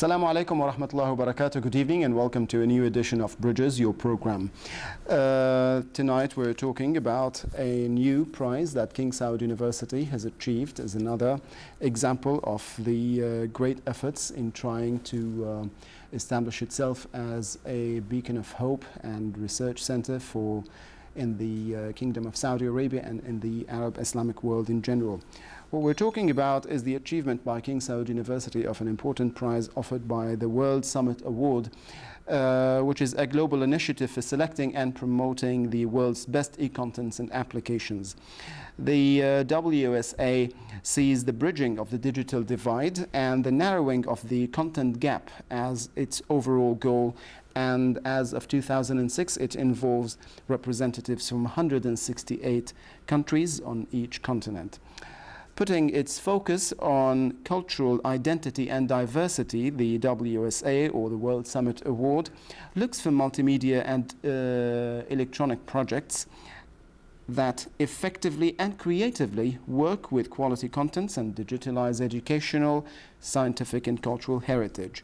Assalamu alaikum wa rahmatullahi wa barakatuh. Good evening and welcome to a new edition of Bridges, your program. Tonight we're talking about a new prize that King Saud University has achieved as another example of the great efforts in trying to establish itself as a beacon of hope and research center in the Kingdom of Saudi Arabia and in the Arab Islamic world in general. What we're talking about is the achievement by King Saud University of an important prize offered by the World Summit Award, which is a global initiative for selecting and promoting the world's best e-contents and applications. The WSA sees the bridging of the digital divide and the narrowing of the content gap as its overall goal, and as of 2006 it involves representatives from 168 countries on each continent. Putting its focus on cultural identity and diversity, the WSA, or the World Summit Award, looks for multimedia and electronic projects that effectively and creatively work with quality contents and digitalize educational, scientific and cultural heritage.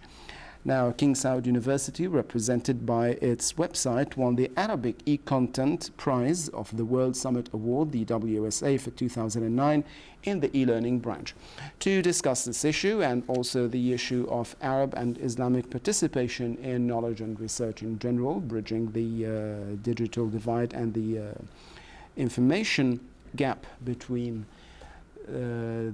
Now, King Saud University, represented by its website, won the Arabic e-content prize of the World Summit Award, the WSA, for 2009 in the e-learning branch. To discuss this issue and also the issue of Arab and Islamic participation in knowledge and research in general, bridging the digital divide and the information gap between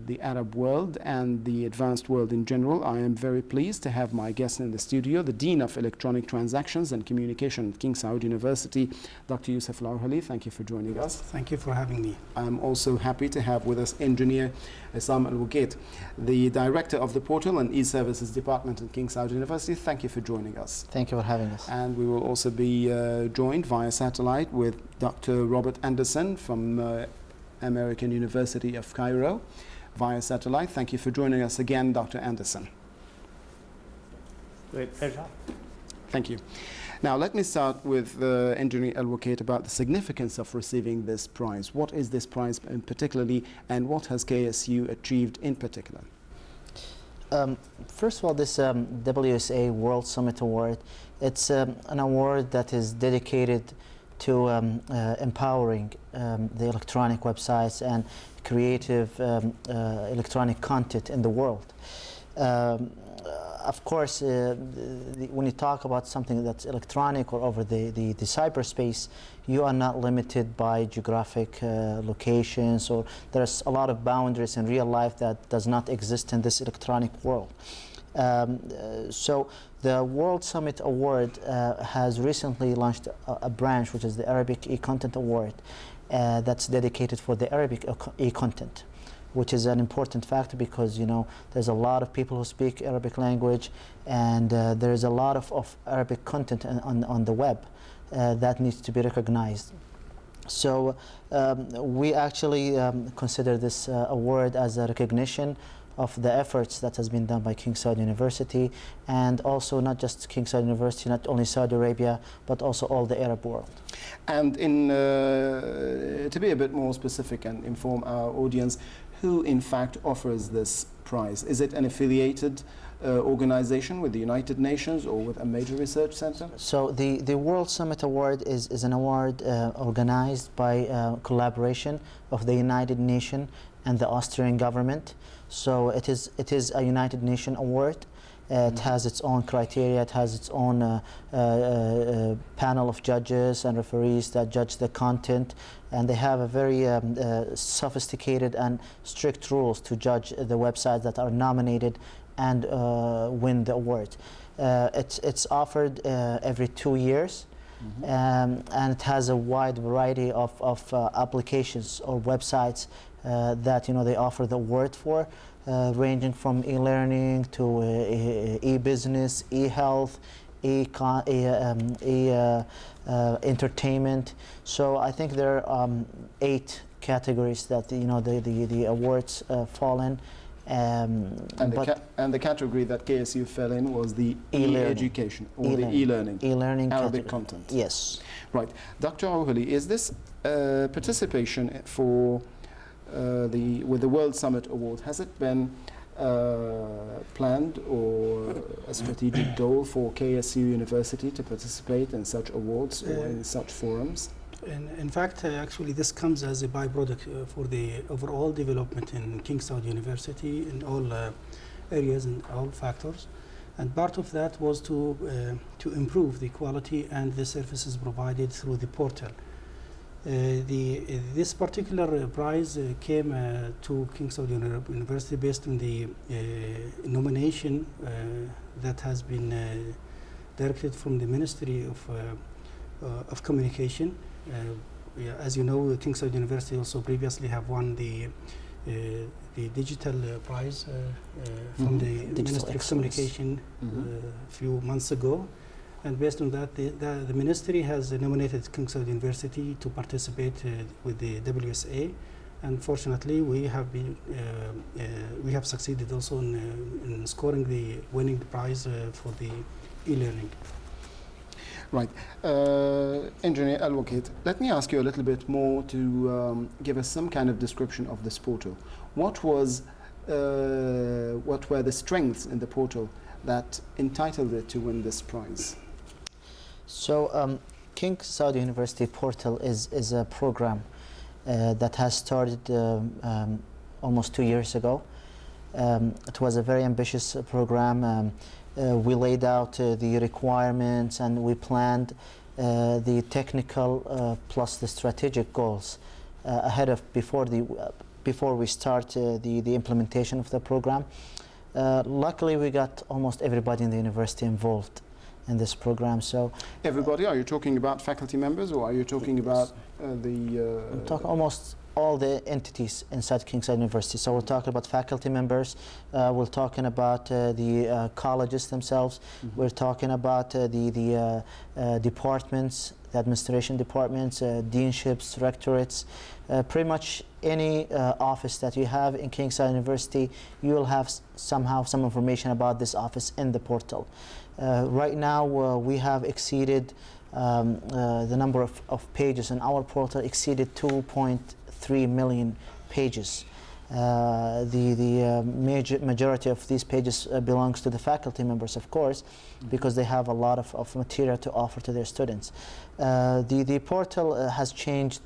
the Arab world and the advanced world in general, I am very pleased to have my guest in the studio, the Dean of Electronic Transactions and Communication at King Saud University, Dr. Yusuf Al-Awhali. Thank you for joining us. Thank you for having me. I'm also happy to have with us engineer عصام الوقيت, the Director of the Portal and E-Services Department at King Saud University. Thank you for joining us. Thank you for having us. And we will also be joined via satellite with Dr. Robert Anderson from American University of Cairo via satellite. Thank you for joining us again, Dr. Anderson. Great pleasure. Thank you. Now, let me start with Engineer Al-Waqit about the significance of receiving this prize. What is this prize in particularly, and what has KSU achieved in particular? First of all, this WSA World Summit Award, it's an award that is dedicated to empowering the electronic websites and creative electronic content in the world. Of course, when you talk about something that's electronic or over the cyberspace, you are not limited by geographic locations, or there's a lot of boundaries in real life that does not exist in this electronic world. So the World Summit Award has recently launched a branch, which is the Arabic E-Content Award, that's dedicated for the Arabic E-Content, which is an important factor because, you know, there's a lot of people who speak Arabic language, and there's a lot of Arabic content on the web that needs to be recognized. So we actually consider this award as a recognition of the efforts that has been done by King Saud University, and also not just King Saud University, not only Saudi Arabia, but also all the Arab world. And to be a bit more specific and inform our audience, who in fact offers this prize? Is it an affiliated organization with the United Nations or with a major research center? So the World Summit Award is an award organized by collaboration of the United Nations and the Austrian government. So it is a United Nations award. It has its own criteria. It has its own panel of judges and referees that judge the content, and they have a very sophisticated and strict rules to judge the websites that are nominated and win the award. It's offered every 2 years. And it has a wide variety of applications or websites that, you know, they offer the award for, ranging from e-learning to e-business, e-health, entertainment. So I think there are 8 categories that, you know, the awards fall in. And the category that KSU fell in was the e-education or the e-learning. E-learning Arabic category. content. Yes. Right. Dr. Al-Awhali, is this participation for with the World Summit Award, has it been planned or a strategic goal for KSU University to participate in such awards or in such forums? In fact, actually, this comes as a byproduct for the overall development in King Saud University in all areas and all factors. And part of that was to improve the quality and the services provided through the portal. This particular prize came to King Saud University based on the nomination that has been directed from the Ministry of Communication. As you know, King Saud University also previously have won the digital prize from the Ministry of Communication a few months ago. And based on that, the ministry has nominated King Saud University to participate with the WSA. And fortunately, we have succeeded also in scoring the winning prize for the e-learning. Right. Engineer Al-Waqit, let me ask you a little bit more to give us some kind of description of this portal. What were the strengths in the portal that entitled it to win this prize? So King Saud University portal is a program that has started almost 2 years ago. It was a very ambitious program. We laid out the requirements and we planned the technical plus the strategic goals ahead of before we start the implementation of the program. Luckily, we got almost everybody in the university involved in this program. So everybody, are you talking about faculty members or are you talking about I'm talking almost all the entities inside King Saud University. So we're talking about faculty members, we're talking about the colleges themselves, we're talking about the departments, the administration departments, deanships, rectorates, pretty much any office that you have in King Saud University, you will have somehow some information about this office in the portal. Right now we have exceeded the number of pages in our portal exceeded 2.3 million pages. The majority of these pages belongs to the faculty members, of course, because they have a lot of material to offer to their students. The portal has changed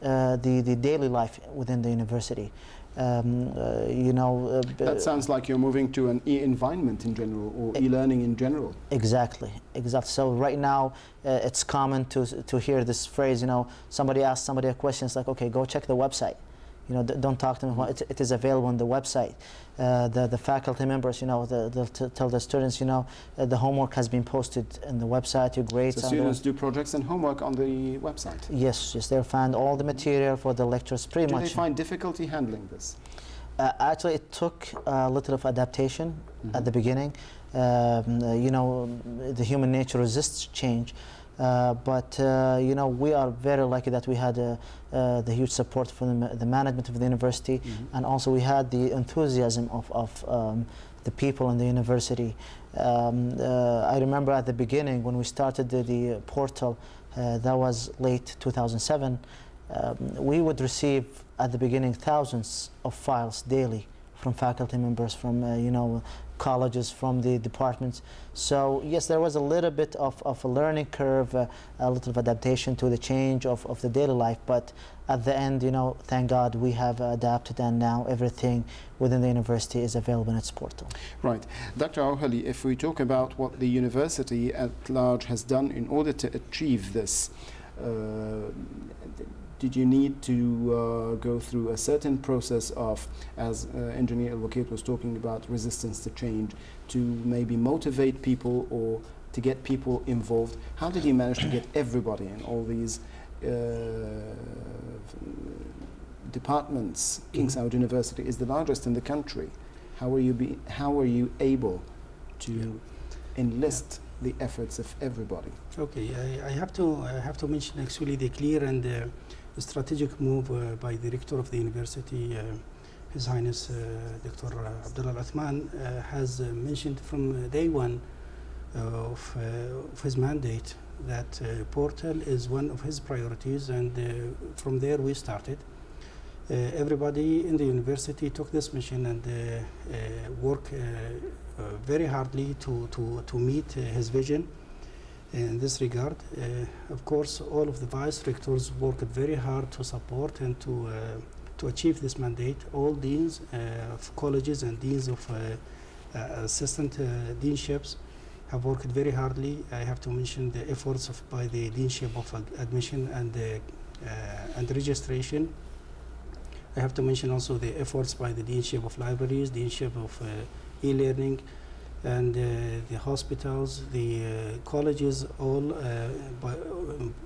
the daily life within the university. That sounds like you're moving to an e-environment in general, or e-learning in general. Exactly. So right now, it's common to hear this phrase. Somebody asks somebody a question. It's like, okay, go check the website. Don't talk to them. It is available on the website. The faculty members, they'll tell the students, the homework has been posted on the website. Your grades. So students do projects and homework on the website. Yes. They'll find all the material for the lectures. Pretty much. Do they find difficulty handling this? Actually, it took a little of adaptation at the beginning. The human nature resists change. But we are very lucky that we had the huge support from the management of the university, and also we had the enthusiasm of the people in the university. I remember at the beginning when we started the portal, that was late 2007, we would receive at the beginning thousands of files daily from faculty members, from colleges, from the departments. So yes, there was a little bit of a learning curve, a little of adaptation to the change of the daily life, but at the end, thank God we have adapted, and now everything within the university is available in its portal. Right. Dr. Awhali, if we talk about what the university at large has done in order to achieve this, did you need to go through a certain process of, as Engineer Al-Waqit was talking about, resistance to change, to maybe motivate people or to get people involved? How did you manage to get everybody in all these departments? King Saud University is the largest in the country. How are you able to enlist the efforts of everybody? Okay, I have to mention actually the clear and the strategic move by the rector of the university, His Highness Dr. Abdullah Al-Athman, has mentioned from day one of his mandate that portal is one of his priorities, and from there we started. Everybody in the university took this mission and worked very hardly to meet his vision in this regard. Of course, all of the vice rectors worked very hard to support and to achieve this mandate. All deans of colleges and deans of assistant deanships have worked very hardly. I have to mention the efforts by the Deanship of Admission and Registration. I have to mention also the efforts by the Deanship of Libraries, Deanship of E-Learning, and the hospitals, the colleges, all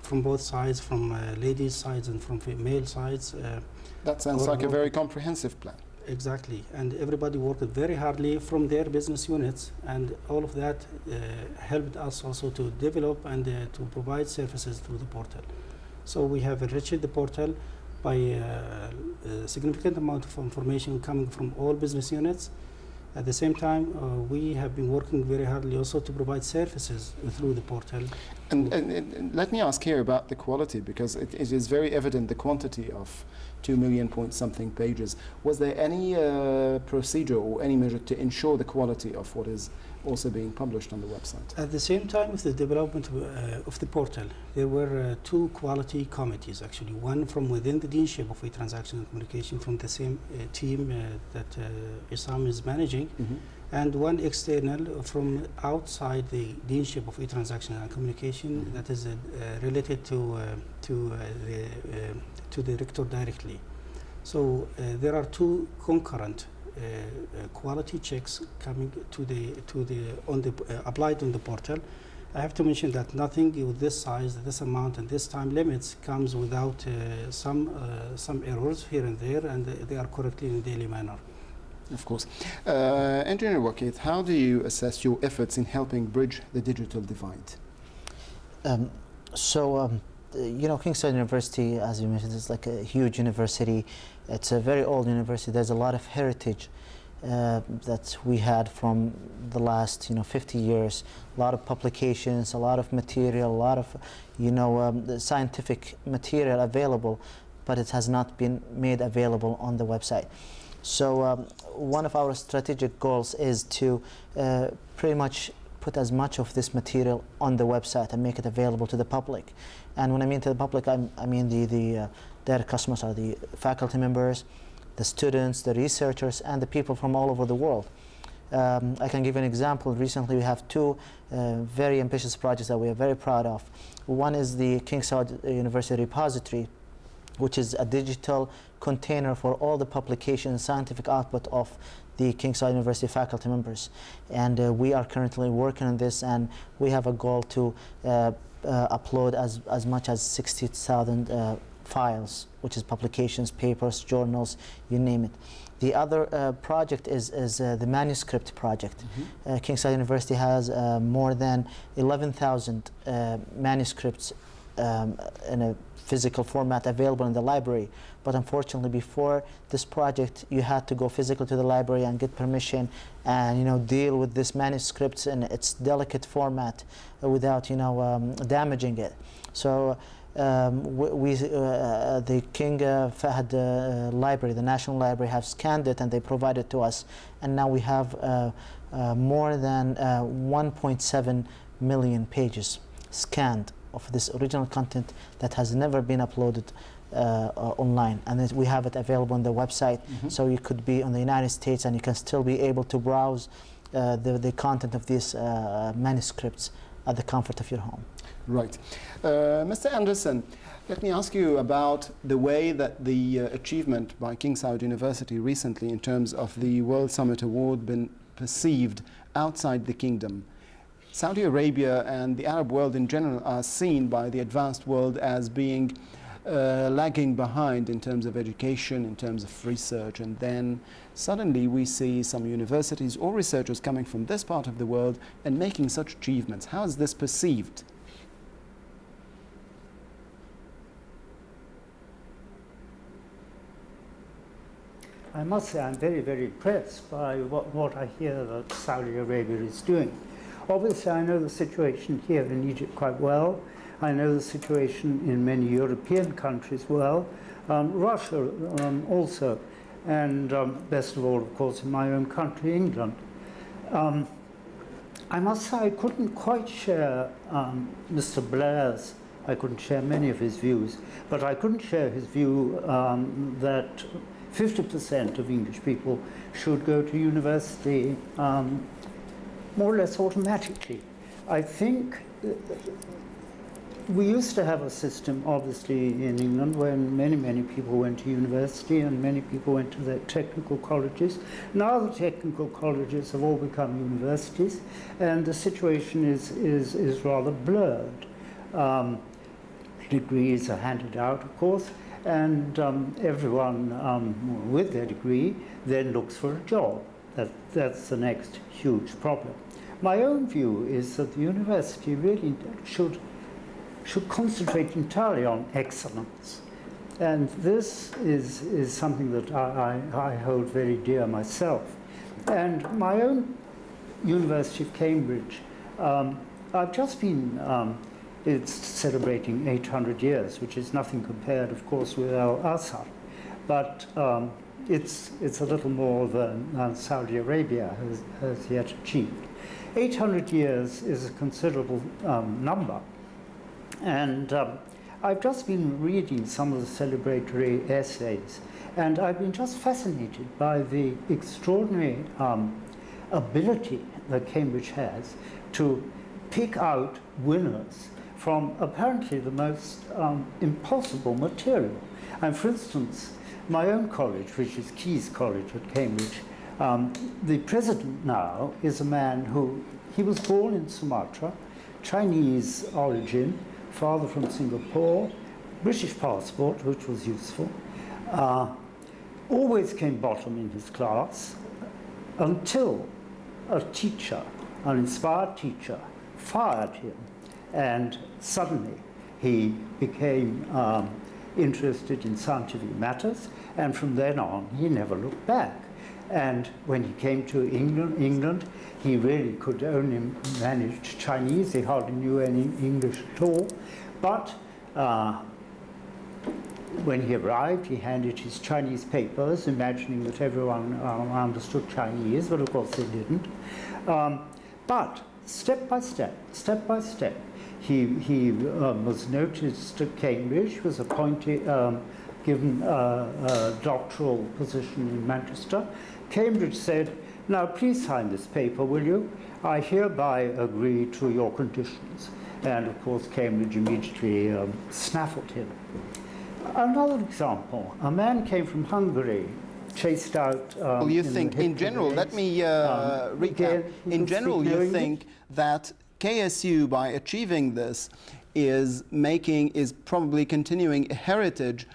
from both sides, from ladies' sides and from male sides. That sounds like a very comprehensive plan. Exactly, and everybody worked very hardly from their business units, and all of that helped us also to develop and to provide services through the portal. So we have enriched the portal by a significant amount of information coming from all business units. At the same time, we have been working very hardly also to provide services through the portal. And let me ask here about the quality, because it is very evident the quantity of 2 million point something pages. Was there any procedure or any measure to ensure the quality of what is also being published on the website? At the same time of the development of the portal, there were two quality committees actually. One from within the Deanship of E-Transaction and Communication from the same team that Isam is managing, and one external from outside the Deanship of E-Transaction and Communication that is related to the rector directly. So there are two concurrent quality checks coming applied on the portal. I have to mention that nothing with this size, this amount, and this time limits comes without some errors here and there, and they are correctly in a daily manner. Of course. Engineer Waqit, how do you assess your efforts in helping bridge the digital divide? You know, Kingston University, as you mentioned, is like a huge university. It's a very old university. There's a lot of heritage that we had from the last, 50 years. A lot of publications, a lot of material, a lot of, the scientific material available, but it has not been made available on the website. So one of our strategic goals is to pretty much put as much of this material on the website and make it available to the public. And when I mean to the public, I mean their customers are the faculty members, the students, the researchers, and the people from all over the world. I can give an example. Recently we have two very ambitious projects that we are very proud of. One is the King Saud University repository, which is a digital container for all the publication and scientific output of the King Saud University faculty members. And we are currently working on this, and we have a goal to upload as much as 60,000 files, which is publications, papers, journals, you name it. The other project is the manuscript project. King Saud University has more than 11,000 manuscripts in a physical format available in the library. But unfortunately, before this project, you had to go physically to the library and get permission and deal with this manuscripts in its delicate format without damaging it. So the King Fahd Library, the National Library, have scanned it and they provided it to us. And now we have more than 1.7 million pages scanned of this original content that has never been uploaded online, and we have it available on the website. So you could be on the United States and you can still be able to browse the content of these manuscripts at the comfort of your home. Right. Mr. Anderson, let me ask you about the way that the achievement by King Saud University recently in terms of the World Summit Award been perceived outside the kingdom. Saudi Arabia and the Arab world in general are seen by the advanced world as being lagging behind in terms of education, in terms of research, and then suddenly we see some universities or researchers coming from this part of the world and making such achievements. How is this perceived? I must say I'm very, very impressed by what I hear that Saudi Arabia is doing. Obviously, I know the situation here in Egypt quite well. I know the situation in many European countries well. Russia also, and best of all, of course, in my own country, England. I must say I couldn't quite share Mr. Blair's, I couldn't share many of his views, but I couldn't share his view that 50% of English people should go to university more or less automatically. I think we used to have a system, obviously, in England when many people went to university and many people went to their technical colleges. Now the technical colleges have all become universities, and the situation is rather blurred. Degrees are handed out, of course, and everyone with their degree then looks for a job. That's the next huge problem. My own view is that the university really should concentrate entirely on excellence. And this is something that I hold very dear myself. And my own University of Cambridge, I've just been, it's celebrating 800 years, which is nothing compared, of course, with Al-Azhar. But it's a little more than Saudi Arabia has yet achieved. 800 years is a considerable number. And I've just been reading some of the celebratory essays, and I've been just fascinated by the extraordinary ability that Cambridge has to pick out winners from apparently the most impossible material. And for instance, my own college, which is Keyes College at Cambridge, the president now is a man who, he was born in Sumatra, Chinese origin, father from Singapore, British passport, which was useful, always came bottom in his class until a teacher, an inspired teacher, fired him, and suddenly he became interested in scientific matters, and from then on he never looked back. And when he came to England, he really could only manage Chinese. He hardly knew any English at all. But when he arrived, he handed his Chinese papers, imagining that everyone understood Chinese, but of course they didn't. But step by step, he was noticed at Cambridge, was appointed, given a doctoral position in Manchester. Cambridge said, "Now please sign this paper, will you? I hereby agree to your conditions." And of course Cambridge immediately snaffled him. Another example, a man came from Hungary, chased out well, you think, in general, let me recap. In general, you think that KSU, by achieving this, is probably continuing a heritage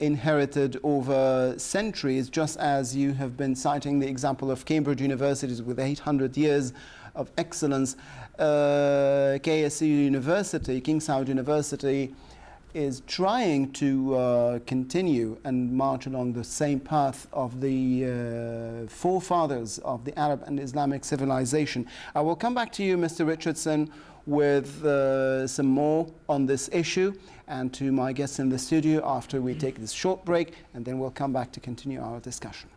inherited over centuries, just as you have been citing the example of Cambridge universities with 800 years of excellence. KSU University, King Saud University, is trying to continue and march along the same path of the forefathers of the Arab and Islamic civilization. I will come back to you, Mr. Richardson, with some more on this issue, and to my guests in the studio after we take this short break, and then we'll come back to continue our discussion.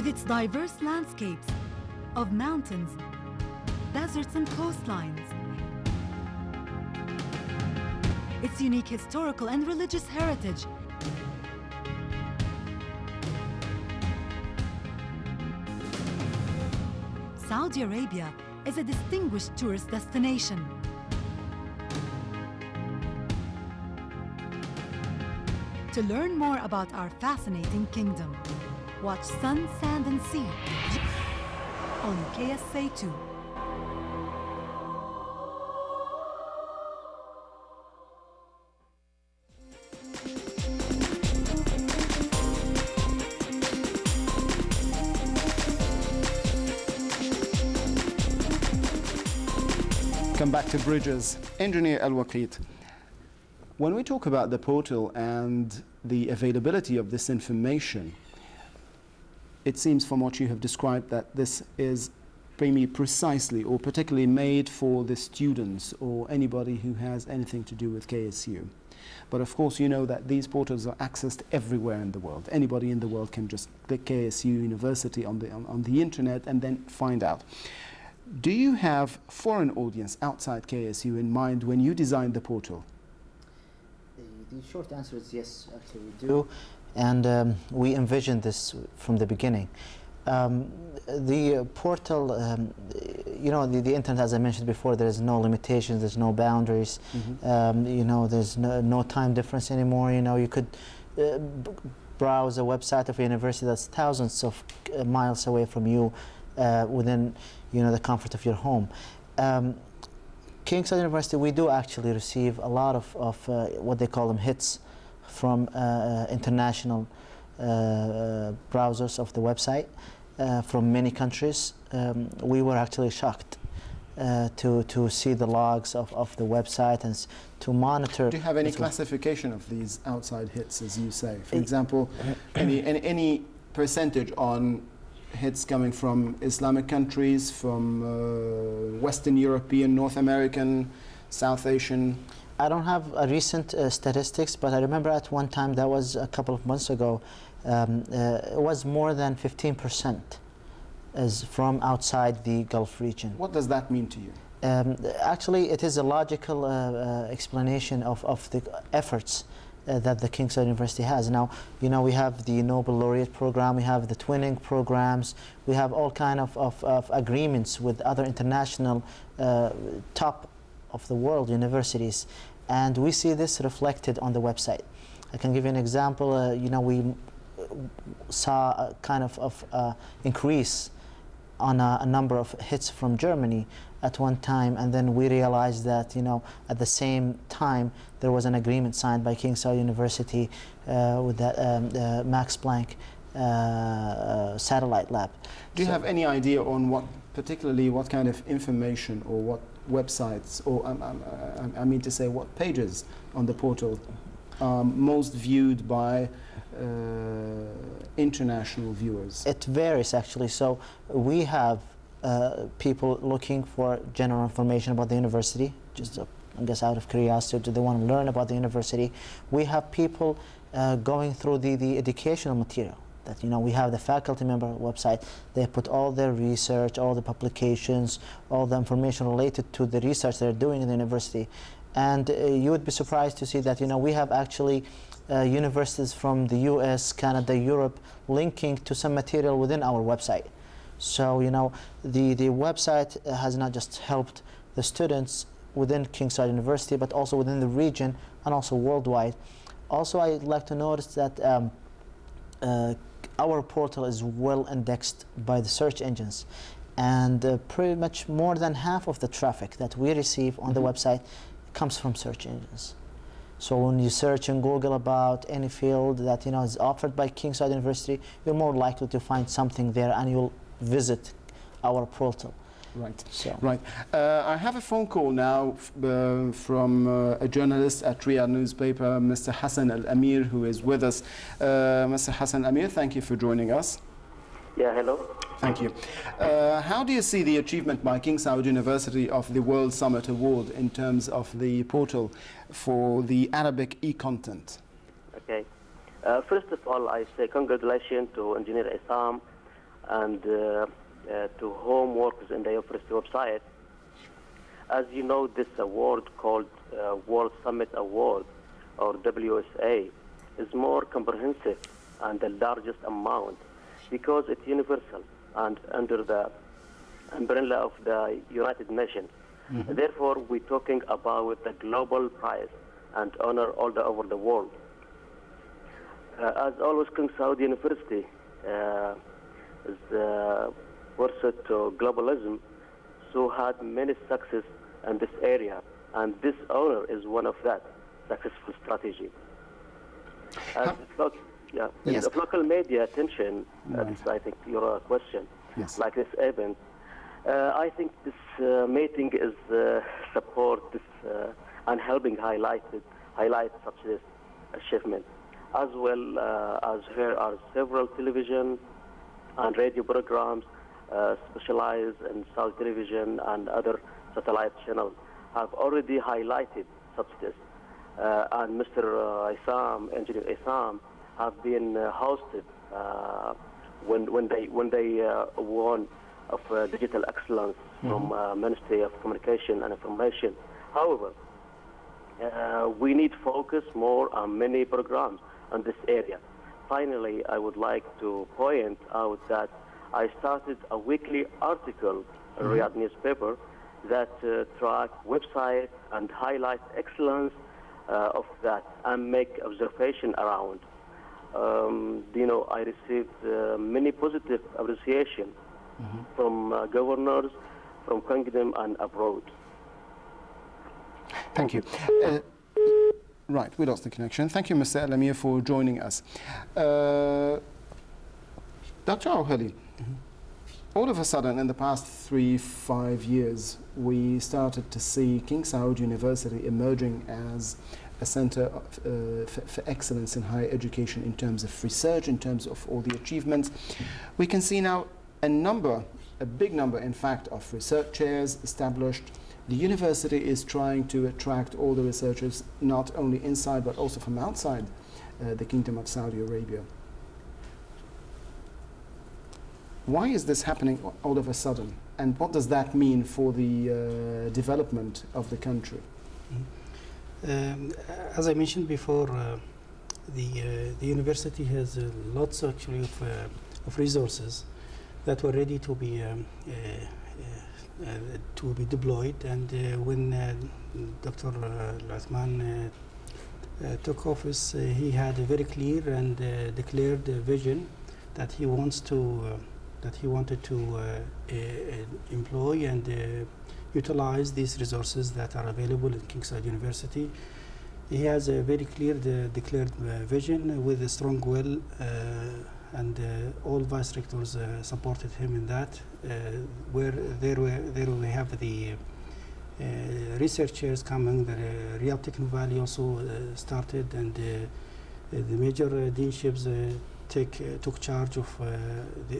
with its diverse landscapes of mountains, deserts and coastlines, its unique historical and religious heritage, Saudi Arabia is a distinguished tourist destination. To learn more about our fascinating kingdom, watch Sun, Sand and Sea on KSA2. Come back to bridges. Engineer Al-Waqit, when we talk about the portal and the availability of this information, it seems from what you have described that this is precisely or particularly made for the students or anybody who has anything to do with KSU. But of course, you know that these portals are accessed everywhere in the world. Anybody in the world can just click KSU University on the internet and then find out. Do you have foreign audience outside KSU in mind when you designed the portal? The short answer is yes, actually we do. And we envisioned this from the beginning. The portal, you know, the internet, as I mentioned before, there is no limitations, there's no boundaries. You know, there's no time difference anymore. You know, you could browse a website of a university that's thousands of miles away from you within, you know, the comfort of your home. King Saud University, we do actually receive a lot of what they call them hits from international browsers of the website from many countries. We were actually shocked to see the logs of the website and to monitor. Do you have any classification of these outside hits, as you say? For example, any percentage on hits coming from Islamic countries, from Western European, North American, South Asian? I don't have recent statistics, but I remember at one time, that was a couple of months ago, it was more than 15% is from outside the Gulf region. What does that mean to you? Actually, it is a logical explanation of the efforts that the King Saud University has. Now, you know, we have the Nobel Laureate program, we have the twinning programs, we have all kind of agreements with other international top of the world universities, and we see this reflected on the website. I can give you an example. You know, we saw a kind of increase on a number of hits from Germany at one time, and then we realized that, you know, at the same time there was an agreement signed by King Saud University with that Max Planck satellite lab. Do you have any idea on particularly what kind of information or what websites, or I mean to say, what pages on the portal are most viewed by international viewers? It varies, actually. So we have people looking for general information about the university, just I guess out of curiosity, do they want to learn about the university? We have people going through the educational material. That, you know, we have the faculty member website. They put all their research, all the publications, all the information related to the research they're doing in the university. And you would be surprised to see that, you know, we have actually universities from the US, Canada, Europe, linking to some material within our website. So, you know, the website has not just helped the students within King Saud University, but also within the region and also worldwide. Also, I'd like to notice that our portal is well indexed by the search engines, and pretty much more than half of the traffic that we receive on the website comes from search engines. So when you search in Google about any field that, you know, is offered by King Saud University, you're more likely to find something there, and you'll visit our portal. Right. So. Right. I have a phone call now from a journalist at Riyadh newspaper, Mr. Hassan Al-Amir, who is with us. Mr. Hassan Al-Amir, thank you for joining us. Yeah, hello. Thank you. How do you see the achievement by King Saud University of the World Summit Award in terms of the portal for the Arabic e-content? Okay. First of all, I say congratulations to Engineer Isam and to home workers in the university website. As you know, this award called World Summit Award, or WSA, is more comprehensive and the largest amount because it's universal and under the umbrella of the United Nations. Mm-hmm. Therefore, we're talking about the global prize and honor all over the world. As always, King Saud University is pursuit to globalism, so had many success in this area, and this honor is one of that successful strategy. Yes. Of local media attention, Right. I think your question, Yes. like this event, I think this meeting is support this and helping highlight such this achievement, as well as here are several television and radio programs specialized in Saudi television and other satellite channels have already highlighted such this. And Mr. Isam, Engineer Isam, have been hosted when they won of digital excellence from Ministry of Communication and Information. However, we need focus more on many programs in this area. Finally, I would like to point out that I started a weekly article in Riyadh newspaper that track website and highlight excellence of that and make observation around. I received many positive appreciation from governors, from kingdom and abroad. Thank you. Right, we lost the connection. Thank you, Mr. Al-Amir, for joining us. Dr. Al-Hali, all of a sudden, in the past 3-5 years, we started to see King Saud University emerging as a center for excellence in higher education in terms of research, in terms of all the achievements. We can see now a big number, in fact, of research chairs established. The university is trying to attract all the researchers, not only inside but also from outside the Kingdom of Saudi Arabia. Why is this happening all of a sudden? And what does that mean for the development of the country? As I mentioned before, the university has lots actually of resources that were ready to be deployed. And when Dr. Al-Uthman took office, he had a very clear and declared vision that he wanted to employ and utilize these resources that are available in King Saud University. He has a very clear declared vision with a strong will, and all vice rectors supported him in that. Where there we have the researchers coming, the Riyadh Techno Valley also started, and the major deanships took charge of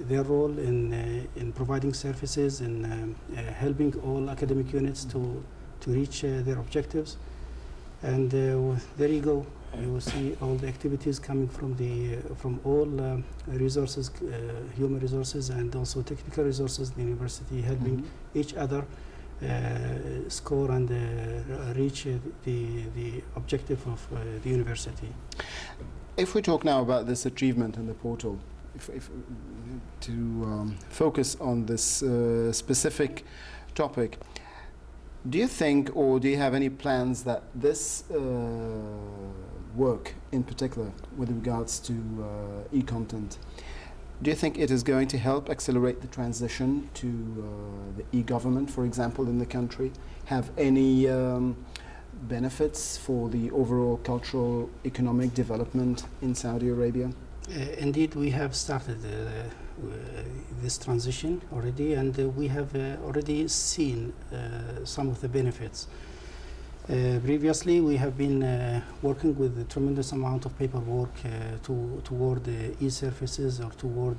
their role in providing services and helping all academic units to reach their objectives. And there you go. You will see all the activities coming from all resources, human resources, and also technical resources in the university, helping each other score and reach the objective of the university. If we talk now about this achievement in the portal, to focus on this specific topic, do you think, or do you have any plans that this work in particular with regards to e-content, do you think it is going to help accelerate the transition to the e-government, for example, in the country? Have any benefits for the overall cultural economic development in Saudi Arabia? Indeed, we have started this transition already, and we have already seen some of the benefits. Previously, we have been working with a tremendous amount of paperwork toward e-services or toward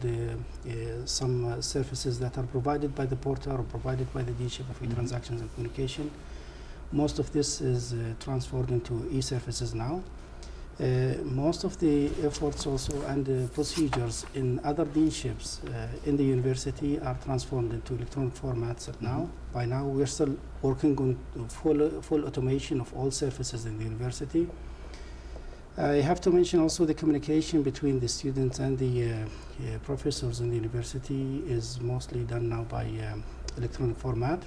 some services that are provided by the portal or provided by the dealership of e-transactions and communication. Most of this is transferred into e-services now. Most of the efforts also and the procedures in other deanships in the university are transformed into electronic formats now. By now, we're still working on full automation of all surfaces in the university. I have to mention also the communication between the students and the professors in the university is mostly done now by electronic format.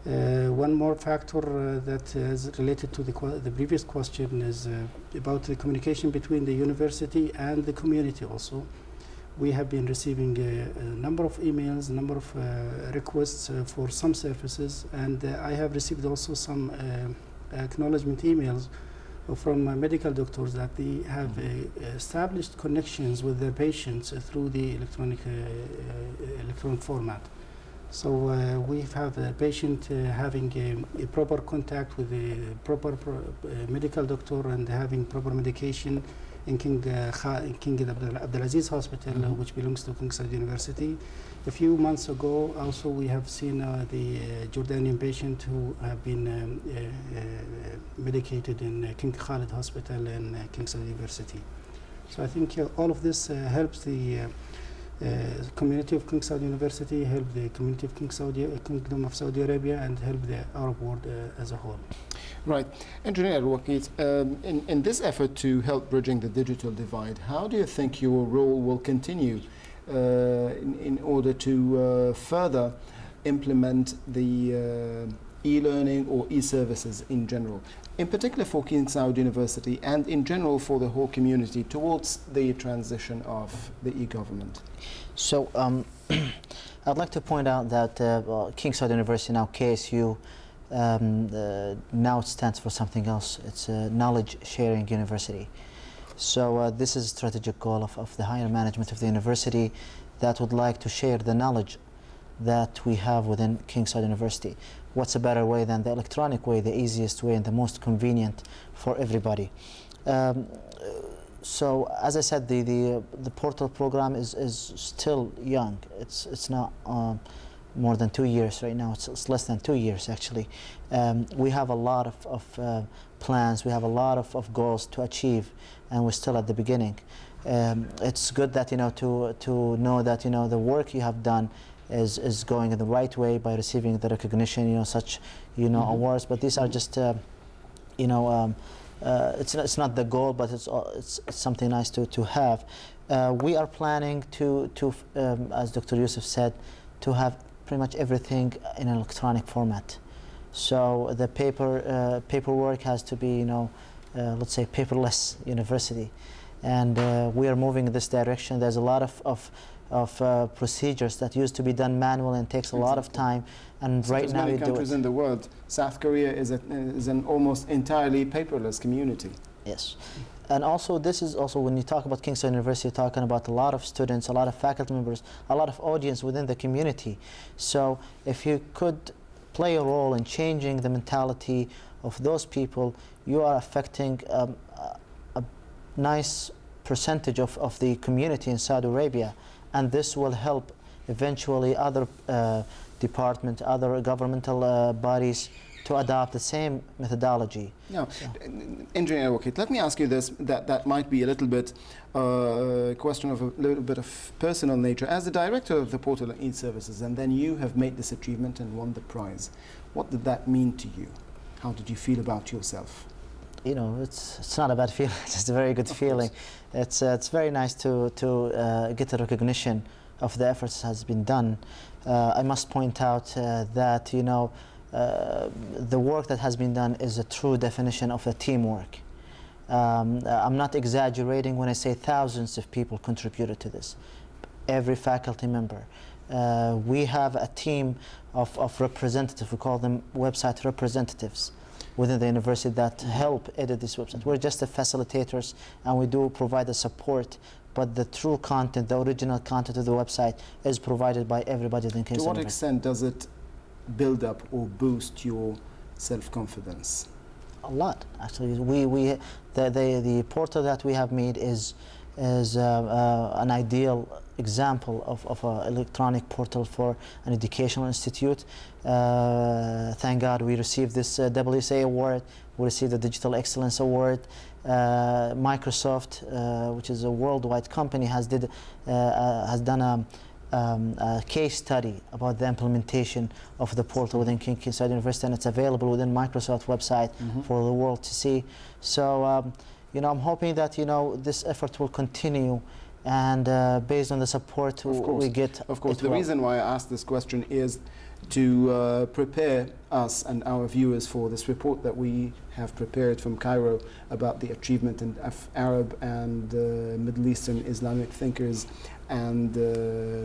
One more factor that is related to the previous question is about the communication between the university and the community also. We have been receiving a number of emails, a number of requests for some services, and I have received also some acknowledgement emails from medical doctors that they have established connections with their patients through the electronic format. So we have a patient having a proper contact with a proper medical doctor and having proper medication in King Abdulaziz Hospital, which belongs to King Saud University. A few months ago, also we have seen the Jordanian patient who have been medicated in King Khalid Hospital and King Saud University. So I think all of this helps the community of King Saud University, help the community of Kingdom of Saudi Arabia, and help the Arab world as a whole. Right. Engineer Al-Waqit, in this effort to help bridging the digital divide, how do you think your role will continue in order to further implement the e-learning or e-services in general, in particular for King Saud University and in general for the whole community towards the transition of the e-government? So I'd like to point out that King Saud University, now KSU, now it stands for something else. It's a knowledge sharing university. So this is a strategic goal of the higher management of the university that would like to share the knowledge that we have within King Saud University. What's a better way than the electronic way, the easiest way and the most convenient for everybody? So as I said, the portal program is still young. It's not more than 2 years right now. It's less than 2 years actually. We have a lot of plans. We have a lot of goals to achieve, and we're still at the beginning. It's good that to know that the work you have done is going in the right way by receiving the recognition, such awards. But these are just it's not the goal, but it's something nice to have. We are planning to as Dr. Yusuf said, to have pretty much everything in an electronic format. So the paperwork has to be let's say paperless university, and we are moving in this direction. There's a lot of procedures that used to be done manually and takes a lot of time, and right now many you do countries it. in the world, South Korea is an almost entirely paperless community. Yes, and also this is also when you talk about King Saud University, you're talking about a lot of students, a lot of faculty members, a lot of audience within the community. So if you could play a role in changing the mentality of those people, you are affecting a nice percentage of the community in Saudi Arabia, and this will help eventually other departments, other governmental bodies to adopt the same methodology. Now, Engineer Al-Waqit, let me ask you this, that might be a little bit question of a little bit of personal nature. As the director of the portal and e-services, and then you have made this achievement and won the prize, what did that mean to you? How did you feel about yourself? It's not a bad feeling. It's a very good feeling. It's very nice to get the recognition of the efforts that has been done. I must point out that the work that has been done is a true definition of a teamwork. I'm not exaggerating when I say thousands of people contributed to this. Every faculty member. We have a team of representatives. We call them website representatives within the university that help edit this website. We're just the facilitators, and we do provide the support, but the true content, the original content of the website is provided by everybody in King Saud. To what extent does it build up or boost your self-confidence? A lot, actually. The portal that we have made is an ideal example of an electronic portal for an educational institute. Thank God we received this WSA award. We received the Digital Excellence Award, Microsoft, which is a worldwide company, has done a case study about the implementation of the portal within King Saud University, and it's available within Microsoft website for the world to see. So, you know, I'm hoping that, you know, this effort will continue, and based on the support we get. Of course, the reason why I asked this question is to prepare us and our viewers for this report that we have prepared from Cairo about the achievement of Arab and Middle Eastern Islamic thinkers and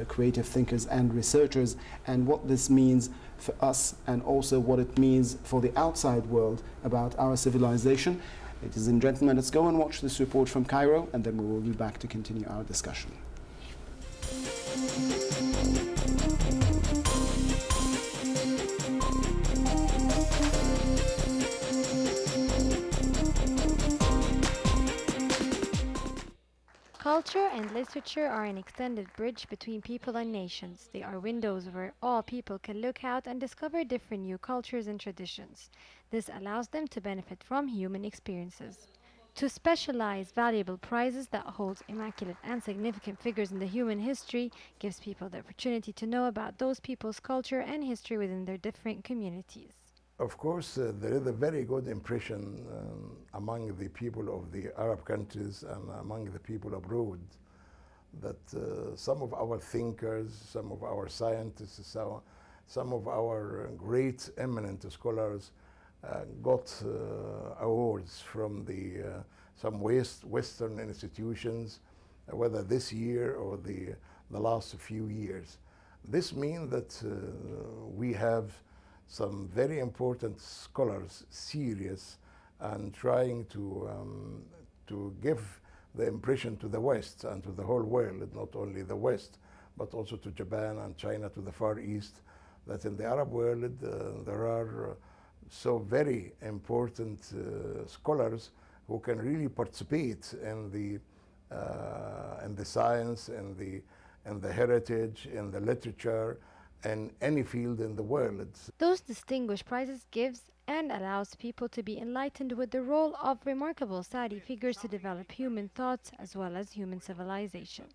creative thinkers and researchers, and what this means for us, and also what it means for the outside world about our civilization. Ladies and gentlemen, let's go and watch this report from Cairo, and then we will be back to continue our discussion. Culture and literature are an extended bridge between people and nations. They are windows where all people can look out and discover different new cultures and traditions. This allows them to benefit from human experiences. To specialize valuable prizes that hold immaculate and significant figures in the human history gives people the opportunity to know about those people's culture and history within their different communities. Of course, there is a very good impression among the people of the Arab countries and among the people abroad that some of our thinkers, some of our scientists, some of our great eminent scholars got awards from some Western institutions, whether this year or the last few years. This means that we have some very important scholars serious and trying to give the impression to the West and to the whole world, not only the West, but also to Japan and China, to the Far East, that in the Arab world there are so very important scholars who can really participate in the science, in the heritage, in the literature, in any field in the world. Those distinguished prizes gives and allows people to be enlightened with the role of remarkable Saudi figures to develop human thoughts as well as human civilization.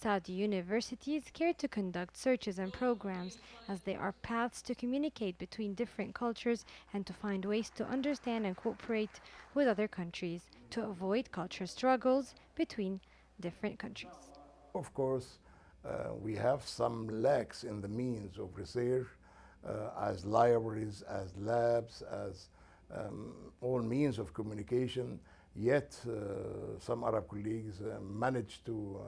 Saudi universities care to conduct searches and programs as they are paths to communicate between different cultures and to find ways to understand and cooperate with other countries to avoid culture struggles between different countries. Of course, we have some lacks in the means of research as libraries, as labs, as all means of communication, yet some Arab colleagues managed to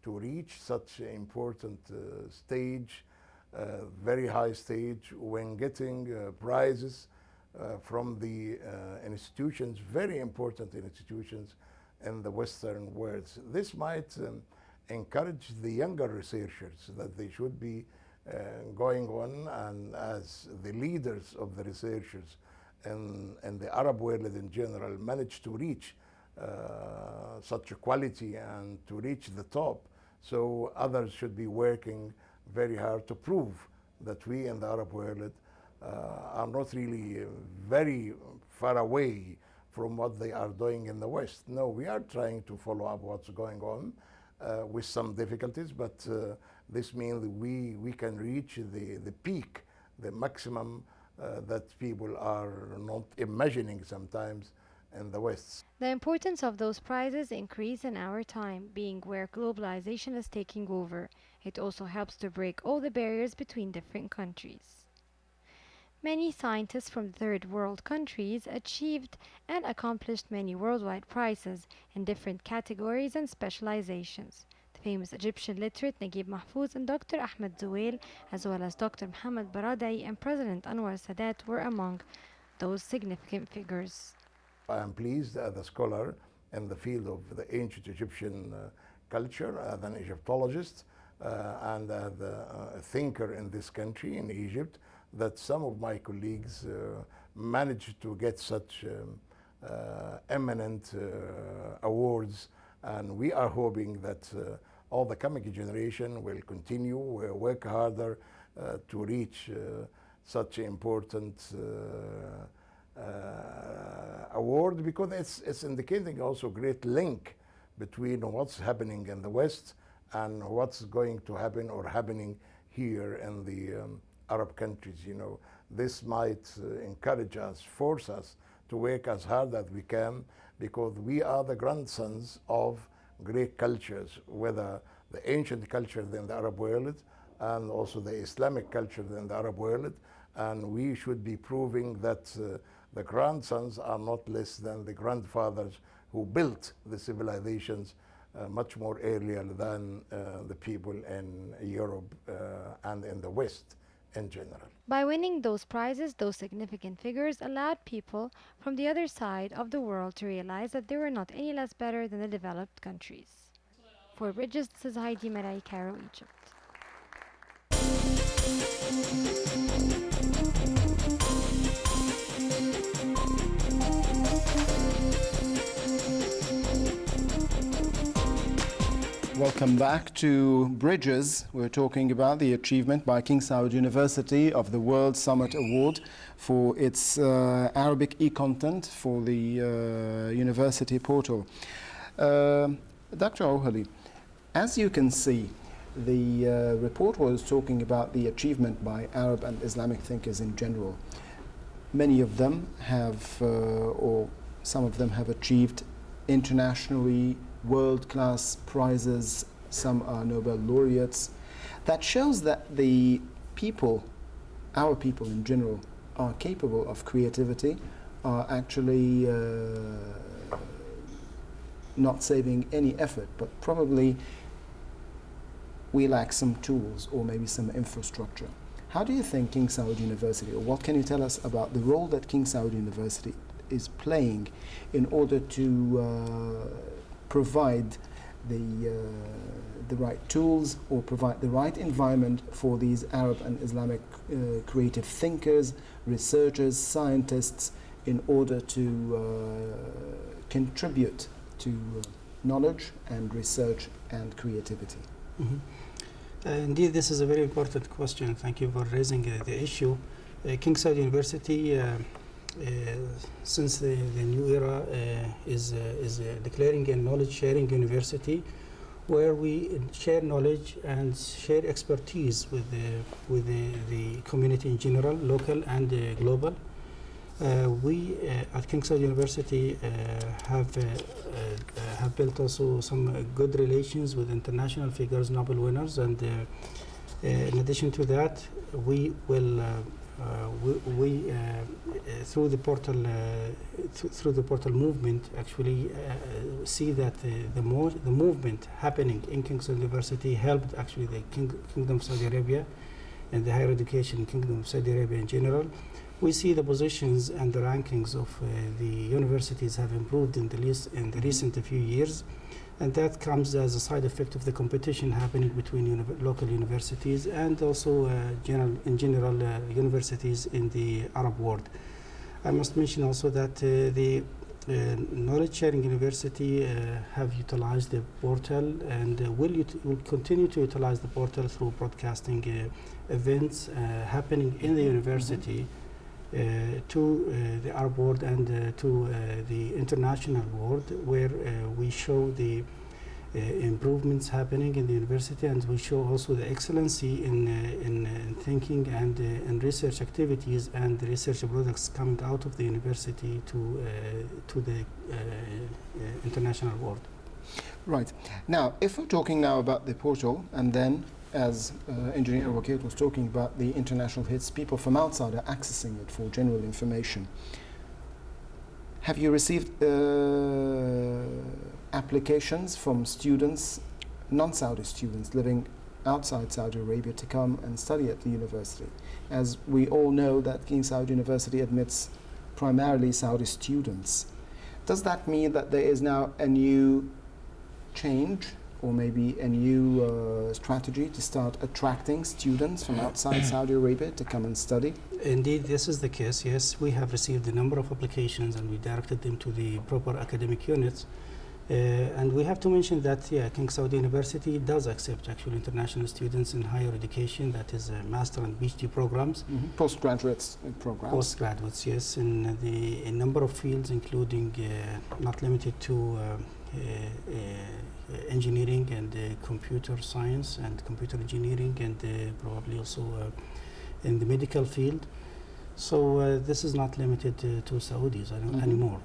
reach such an important stage, very high stage, when getting prizes from the institutions, very important institutions in the Western world. This might encourage the younger researchers that they should be going on and as the leaders of the researchers in the Arab world in general manage to reach such a quality and to reach the top. So others should be working very hard to prove that we in the Arab world are not really very far away from what they are doing in the West. No, we are trying to follow up what's going on with some difficulties, but this means we can reach the peak, the maximum that people are not imagining sometimes in the West. The importance of those prizes increase in our time, being where globalization is taking over. It also helps to break all the barriers between different countries. Many scientists from third world countries achieved and accomplished many worldwide prizes in different categories and specializations. The famous Egyptian literate Naguib Mahfouz and Dr. Ahmed Zouel, as well as Dr. Mohammed Baradei and President Anwar Sadat, were among those significant figures. I am pleased as a scholar in the field of the ancient Egyptian culture, as an Egyptologist and as a thinker in this country, in Egypt, that some of my colleagues managed to get such eminent awards, and we are hoping that all the coming generation will continue, will work harder to reach such important award, because it's indicating also great link between what's happening in the West and what's going to happen or happening here in the Arab countries. You know, this might encourage us, force us to work as hard as we can, because we are the grandsons of great cultures, whether the ancient culture in the Arab world and also the Islamic culture in the Arab world, and we should be proving that the grandsons are not less than the grandfathers who built the civilizations much more earlier than the people in Europe and in the West in general. By winning those prizes, those significant figures allowed people from the other side of the world to realize that they were not any less better than the developed countries. For Bridges, this is Heidi Marai, Cairo, Egypt. Welcome back to Bridges. We're talking about the achievement by King Saud University of the World Summit Award for its Arabic e-content for the university portal. Dr. Ouhali, as you can see, the report was talking about the achievement by Arab and Islamic thinkers in general. Many of them have, or some of them have achieved internationally world-class prizes. Some are Nobel laureates. That shows that the people, our people in general, are capable of creativity, are actually not saving any effort, but probably we lack some tools or maybe some infrastructure. How do you think King Saud University, or what can you tell us about the role that King Saud University is playing in order to provide the right tools or provide the right environment for these Arab and Islamic creative thinkers, researchers, scientists, in order to contribute to knowledge and research and creativity? Mm-hmm. Indeed, this is a very important question. Thank you for raising the issue. King Saud University, since the new era, is declaring a knowledge-sharing university, where we share knowledge and share expertise with the community in general, local and global. We at King Saud University have built also some good relations with international figures, Nobel winners, and in addition to that, we will through the portal movement actually see that the movement happening in King Saud University helped actually the Kingdom of Saudi Arabia and the higher education Kingdom of Saudi Arabia in general. We see the positions and the rankings of the universities have improved in the recent few years, and that comes as a side effect of the competition happening between local universities and also universities in the Arab world. I must mention also that the Knowledge Sharing University have utilized the portal and will continue to utilize the portal through broadcasting events happening in the university to the Arab world and to the international world, where we show the improvements happening in the university, and we show also the excellency in thinking and in research activities and the research products coming out of the university to the international world. Right. Now, if we're talking now about the portal, and then as Engineer Al-Waqit was talking about the international hits, people from outside are accessing it for general information. Have you received applications from students, non-Saudi students living outside Saudi Arabia to come and study at the university? As we all know that King Saud University admits primarily Saudi students. Does that mean that there is now a new change or maybe a new strategy to start attracting students from outside Saudi Arabia to come and study? Indeed, this is the case. Yes, we have received a number of applications and we directed them to the proper academic units. And we have to mention that, yeah, King Saud University does accept actually international students in higher education, that is master and PhD programs. Postgraduate programs. Postgraduates, yes, in a number of fields, including not limited to engineering and computer science and computer engineering, and probably also in the medical field. So this is not limited to Saudis anymore.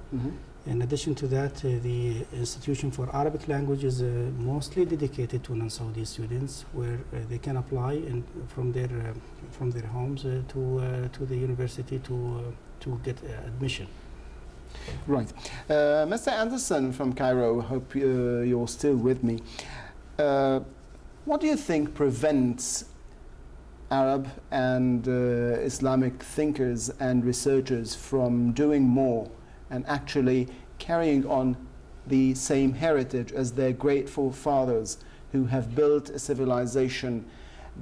In addition to that, the Institution for Arabic Language is mostly dedicated to non-Saudi students, where they can apply from their homes to the university to get admission. Right. Mr. Anderson from Cairo, hope you're still with me. What do you think prevents Arab and Islamic thinkers and researchers from doing more and actually carrying on the same heritage as their great forefathers who have built a civilization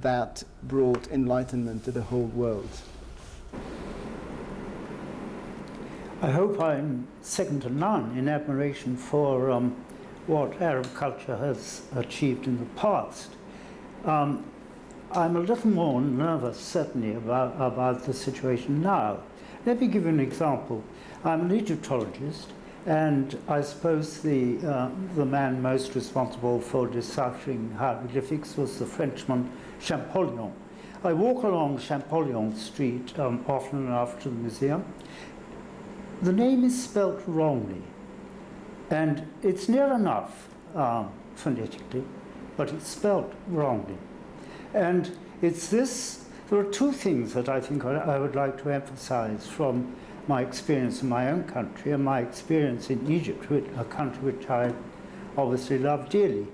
that brought enlightenment to the whole world? I hope I'm second to none in admiration for what Arab culture has achieved in the past. I'm a little more nervous, certainly, about the situation now. Let me give you an example. I'm an Egyptologist, and I suppose the man most responsible for deciphering hieroglyphics was the Frenchman Champollion. I walk along Champollion Street often enough to the museum. The name is spelt wrongly, and it's near enough phonetically, but it's spelt wrongly. And it's this, there are two things that I think I would like to emphasize from my experience in my own country and my experience in Egypt, a country which I obviously love dearly.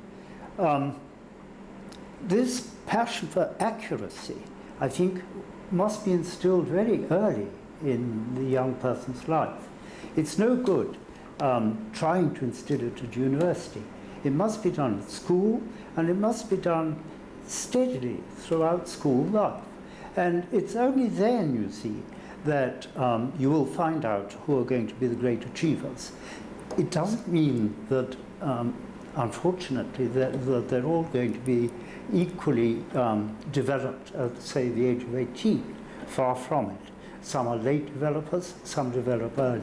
This passion for accuracy, I think, must be instilled very early in the young person's life. It's no good trying to instill it at university. It must be done at school, and it must be done steadily throughout school life. And it's only then, you see, that you will find out who are going to be the great achievers. It doesn't mean that, unfortunately, that they're all going to be equally developed at, say, the age of 18. Far from it. Some are late developers, some develop early.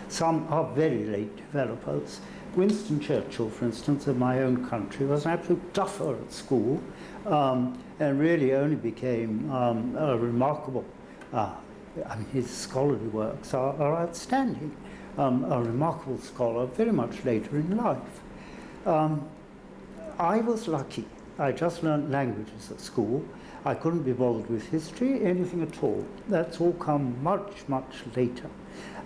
Some are very late developers. Winston Churchill, for instance, in my own country, was an absolute duffer at school, and really only became a remarkable, I mean, his scholarly works are outstanding. A remarkable scholar very much later in life. I was lucky. I just learned languages at school. I couldn't be bothered with history, anything at all. That's all come much, much later.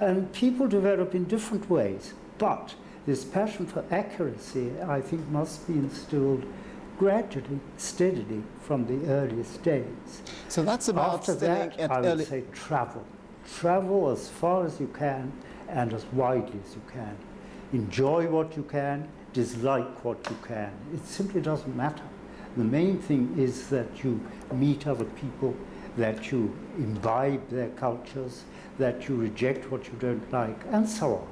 And people develop in different ways, but this passion for accuracy, I think, must be instilled gradually, steadily, from the earliest days. So that's about After that, I would say travel. Travel as far as you can and as widely as you can. Enjoy what you can, dislike what you can. It simply doesn't matter. The main thing is that you meet other people, that you imbibe their cultures, that you reject what you don't like, and so on.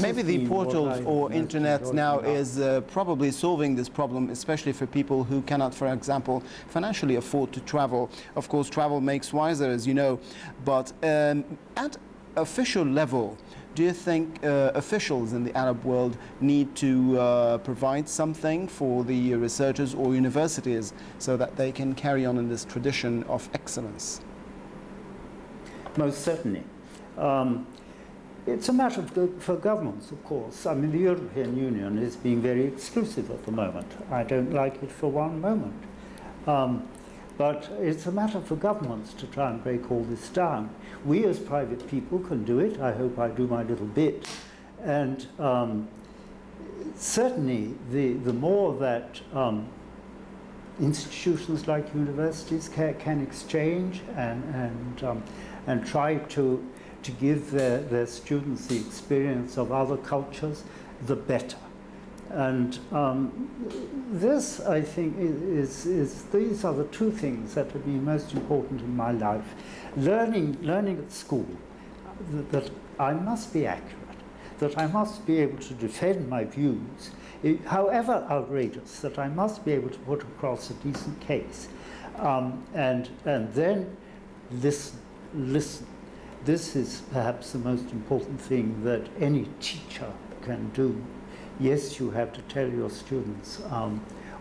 Maybe the portals or internet now is probably solving this problem, especially for people who cannot, for example, financially afford to travel. Of course, travel makes wiser, as you know, but at official level, do you think officials in the Arab world need to provide something for the researchers or universities so that they can carry on in this tradition of excellence? Most certainly. It's a matter for governments, of course. I mean, the European Union is being very exclusive at the moment. I don't like it for one moment. But it's a matter for governments to try and break all this down. We as private people can do it. I hope I do my little bit. And certainly the more that institutions like universities can exchange and try to give their students the experience of other cultures, the better. And this, I think, these are the two things that have been most important in my life. Learning at school that I must be accurate, that I must be able to defend my views, however outrageous, that I must be able to put across a decent case. And then listen. This is perhaps the most important thing that any teacher can do. Yes, you have to tell your students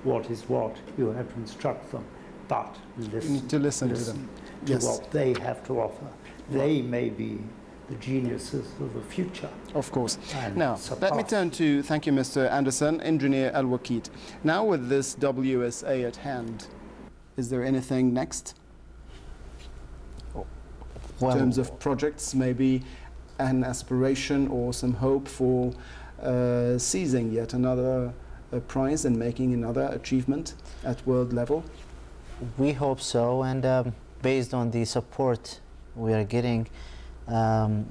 what is what, you have to instruct them, but listen, You need to listen to them. Yes. what they have to offer. They may be the geniuses of the future. Of course. And Now, let me turn to, thank you, Mr. Anderson, Engineer Al-Waqit. Now, with this WSA at hand, is there anything next? In terms of projects, maybe an aspiration or some hope for seizing yet another prize and making another achievement at world level? We hope so, and based on the support we are getting, I'm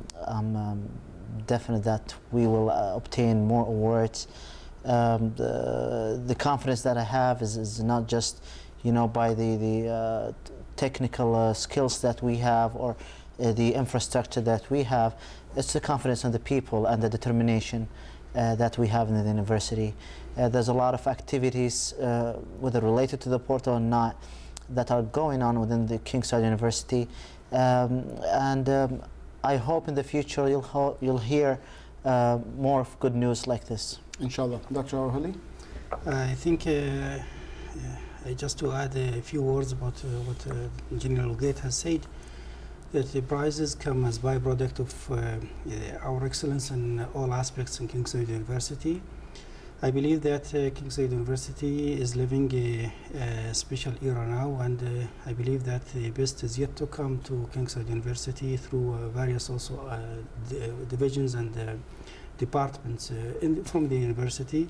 definite that we will obtain more awards. The confidence that I have is not just, by the technical skills that we have or the infrastructure that we have. It's the confidence in the people and the determination that we have in the university. There's a lot of activities, whether related to the portal or not, that are going on within the King Saud University, and I hope in the future you'll hear more of good news like this. Inshallah. Dr. Awhali? I think just to add a few words about what Engineer Al-Waqit has said, that the prizes come as byproduct of our excellence in all aspects in King Saud University. I believe that King Saud University is living a special era now, and I believe that the best is yet to come to King Saud University through various also divisions and departments from the university.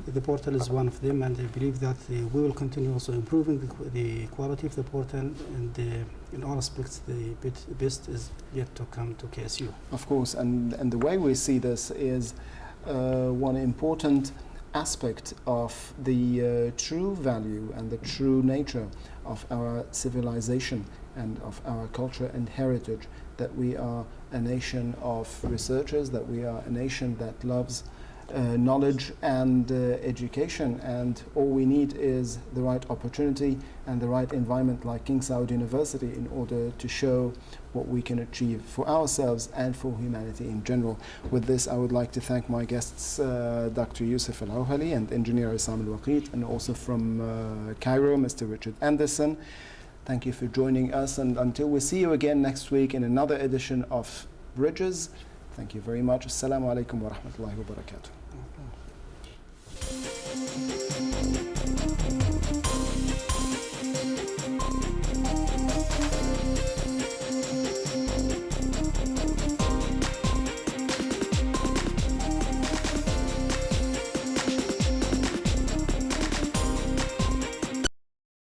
The portal is one of them, and I believe that we will continue also improving the quality of the portal, and in all aspects the best is yet to come to KSU. Of course, and the way we see this is one important aspect of the true value and the true nature of our civilization and of our culture and heritage, that we are a nation of researchers, that we are a nation that loves knowledge and education, and all we need is the right opportunity and the right environment like King Saud University in order to show what we can achieve for ourselves and for humanity in general. With this, I would like to thank my guests, Dr. Yusuf Al-Awhali and Engineer Isam Al-Waqit, and also from Cairo, Mr. Richard Anderson. Thank you for joining us, and until we see you again next week in another edition of Bridges, thank you very much. Assalamu alaikum wa rahmatullahi wa barakatuh.